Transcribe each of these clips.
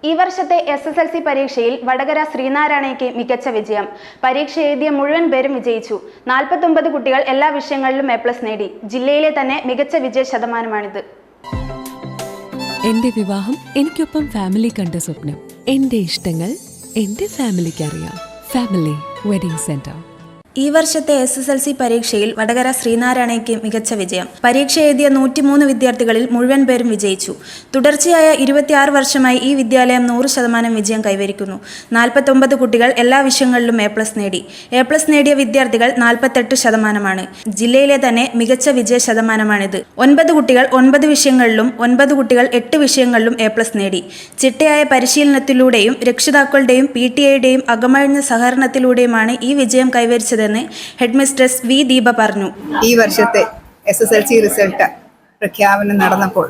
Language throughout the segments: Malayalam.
ഈ വർഷത്തെ SSLC പരീക്ഷയിൽ വടകര ശ്രീനാരായണയ്ക്ക് മികച്ച വിജയം. പരീക്ഷ എഴുതിയ മുഴുവൻ പേരും വിജയിച്ചു. 49 കുട്ടികൾ എല്ലാ വിഷയങ്ങളിലും A+ നേടി. ജില്ലയിലെ തന്നെ മികച്ച വിജയ ശതമാനമാണിത്. എന്റെ വിവാഹം എനിക്കൊപ്പം ഫാമിലി കണ്ട സ്വപ്നം. എന്റെ ഇഷ്ടങ്ങൾ എന്റെ ഫാമിലിക്ക് അറിയാം. Family wedding centre. ഈ വർഷത്തെ SSLC പരീക്ഷയിൽ വടകര ശ്രീനാരായണയ്ക്ക് മികച്ച വിജയം. പരീക്ഷ എഴുതിയ 103 വിദ്യാർത്ഥികളിൽ മുഴുവൻ പേരും വിജയിച്ചു. തുടർച്ചയായ 26 വർഷമായി ഈ വിദ്യാലയം 100% വിജയം കൈവരിക്കുന്നു. 49 കുട്ടികൾ എല്ലാ വിഷയങ്ങളിലും A+ നേടി. A+ നേടിയ വിദ്യാർത്ഥികൾ 48%. ജില്ലയിലെ തന്നെ മികച്ച വിജയ ശതമാനമാണിത്. 9 കുട്ടികൾ 9 വിഷയങ്ങളിലും 9 കുട്ടികൾ 8 വിഷയങ്ങളിലും A+ നേടി. ചിട്ടയായ പരിശീലനത്തിലൂടെയും രക്ഷിതാക്കളുടെയും PTA അകമഴിഞ്ഞ സഹകരണത്തിലൂടെയുമാണ് ഈ വിജയം കൈവരിച്ചത് ഹെഡ് മിസ്ട്രസ് V. ദീപ പറഞ്ഞു. ഈ വർഷത്തെ SSLC റിസൾട്ട് പ്രഖ്യാപനം നടന്നപ്പോൾ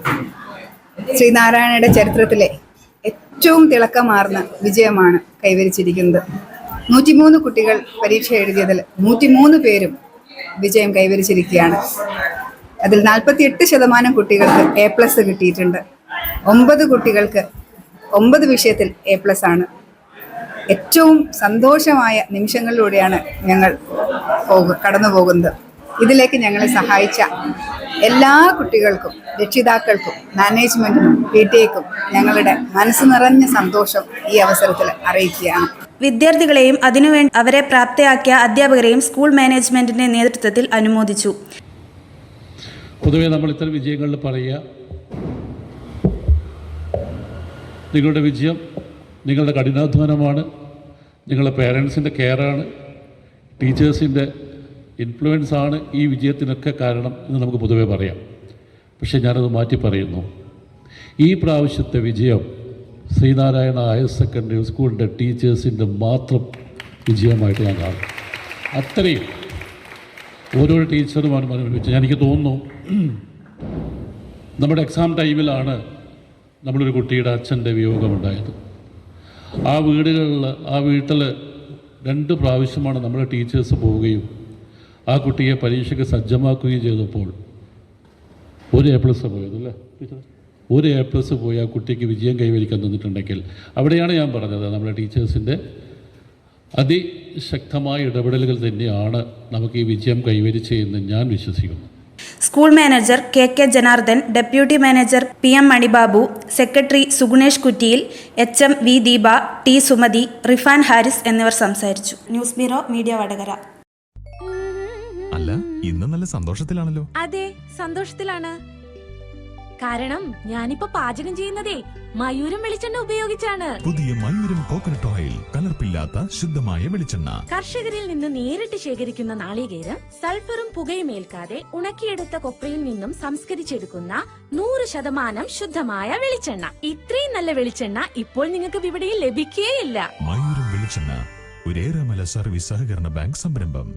ശ്രീനാരായണയുടെ ചരിത്രത്തിലെ ഏറ്റവും തിളക്കമാർന്ന വിജയമാണ് കൈവരിച്ചിരിക്കുന്നത്. 103 കുട്ടികൾ പരീക്ഷ എഴുതിയതിൽ 103 പേരും വിജയം കൈവരിച്ചിരിക്കുകയാണ്. അതിൽ 48% കുട്ടികൾക്ക് A+ കിട്ടിയിട്ടുണ്ട്. 9 കുട്ടികൾക്ക് 9 വിഷയത്തിൽ A+ ആണ്. ഏറ്റവും സന്തോഷമായ നിമിഷങ്ങളിലൂടെയാണ് ഞങ്ങൾ കടന്നു പോകുന്നത്. ഇതിലേക്ക് ഞങ്ങളെ സഹായിച്ച എല്ലാ കുട്ടികൾക്കും രക്ഷിതാക്കൾക്കും മാനേജ്മെന്റിനും PTA-ക്കും ഞങ്ങളുടെ മനസ്സ് നിറഞ്ഞ സന്തോഷം ഈ അവസരത്തിൽ അറിയിക്കുകയാണ്. വിദ്യാർത്ഥികളെയും അതിനുവേണ്ടി അവരെ പ്രാപ്തയാക്കിയ അധ്യാപകരെയും സ്കൂൾ മാനേജ്മെന്റിന്റെ നേതൃത്വത്തിൽ അനുമോദിച്ചു. പൊതുവെ നമ്മൾ ഇത്തരം വിജയങ്ങളിൽ പറയുക, നിങ്ങളുടെ വിജയം നിങ്ങളുടെ കഠിനാധ്വാനമാണ്, നിങ്ങളുടെ പേരൻസിൻ്റെ കെയറാണ്, ടീച്ചേഴ്സിൻ്റെ ഇൻഫ്ലുവൻസാണ് ഈ വിജയത്തിനൊക്കെ കാരണം എന്ന് നമുക്ക് പൊതുവെ പറയാം. പക്ഷേ ഞാനത് മാറ്റി പറയുന്നു. ഈ പ്രാവശ്യത്തെ വിജയം ശ്രീനാരായണ ഹയർ സെക്കൻഡറി സ്കൂളിൻ്റെ ടീച്ചേഴ്സിൻ്റെ മാത്രം വിജയമായിട്ട് ഞാൻ കാണും. അത്രയും ഓരോ ടീച്ചറുമാണ് അനുഭവിച്ചത്. എനിക്ക് തോന്നുന്നു നമ്മുടെ എക്സാം ടൈമിലാണ് നമ്മളൊരു കുട്ടിയുടെ അച്ഛൻ്റെ വിയോഗമുണ്ടായത്. ആ വീട്ടിൽ 2 പ്രാവശ്യമാണ് നമ്മുടെ ടീച്ചേഴ്സ് പോവുകയും ആ കുട്ടിയെ പരീക്ഷയ്ക്ക് സജ്ജമാക്കുകയും ചെയ്തപ്പോൾ ഒരു A+ പോയതല്ലേ ടീച്ചർ, ഒരു A+ പോയി ആ കുട്ടിക്ക് വിജയം കൈവരിക്കാൻ തന്നിട്ടുണ്ടെങ്കിൽ അവിടെയാണ് ഞാൻ പറഞ്ഞത് നമ്മുടെ ടീച്ചേഴ്സിൻ്റെ അതിശക്തമായ ഇടപെടലുകൾ തന്നെയാണ് നമുക്ക് ഈ വിജയം കൈവരിച്ചതെന്ന് ഞാൻ വിശ്വസിക്കുന്നു. School manager KK Janardhan, deputy manager PM Manibabu, secretary Sugunesh Kuttiyil, HM V. Deepa, T. Sumathi, Rifan Haris എന്നിവർ സംസാരിച്ചു. News bureau media Vadakara. അല്ല, ഇന്ന് നല്ല സന്തോഷത്തിലാണല്ലോ. അതെ, സന്തോഷത്തിലാണ്. കാരണം ഞാനിപ്പോ പാചകം ചെയ്യുന്നതേ മയൂരം വെളിച്ചെണ്ണ ഉപയോഗിച്ചാണ്. പുതിയ മയൂരം കോക്കനട്ട് ഓയിൽ, കലർപ്പില്ലാത്ത ശുദ്ധമായ വെളിച്ചെണ്ണ. കർഷകരിൽ നിന്ന് നേരിട്ട് ശേഖരിക്കുന്ന നാളികേരം സൾഫറും പുകയും ഏൽക്കാതെ ഉണക്കിയെടുത്ത കൊപ്രയിൽ നിന്നും സംസ്കരിച്ചെടുക്കുന്ന 100% ശുദ്ധമായ വെളിച്ചെണ്ണ. ഇത്രയും നല്ല വെളിച്ചെണ്ണ ഇപ്പോൾ നിങ്ങൾക്ക് വിപണിയിൽ ലഭിക്കുകയില്ല. മയൂരം വെളിച്ചെണ്ണ, ഒരു ഏറെമല സർവീസ് സഹകരണ ബാങ്ക് സംരംഭം.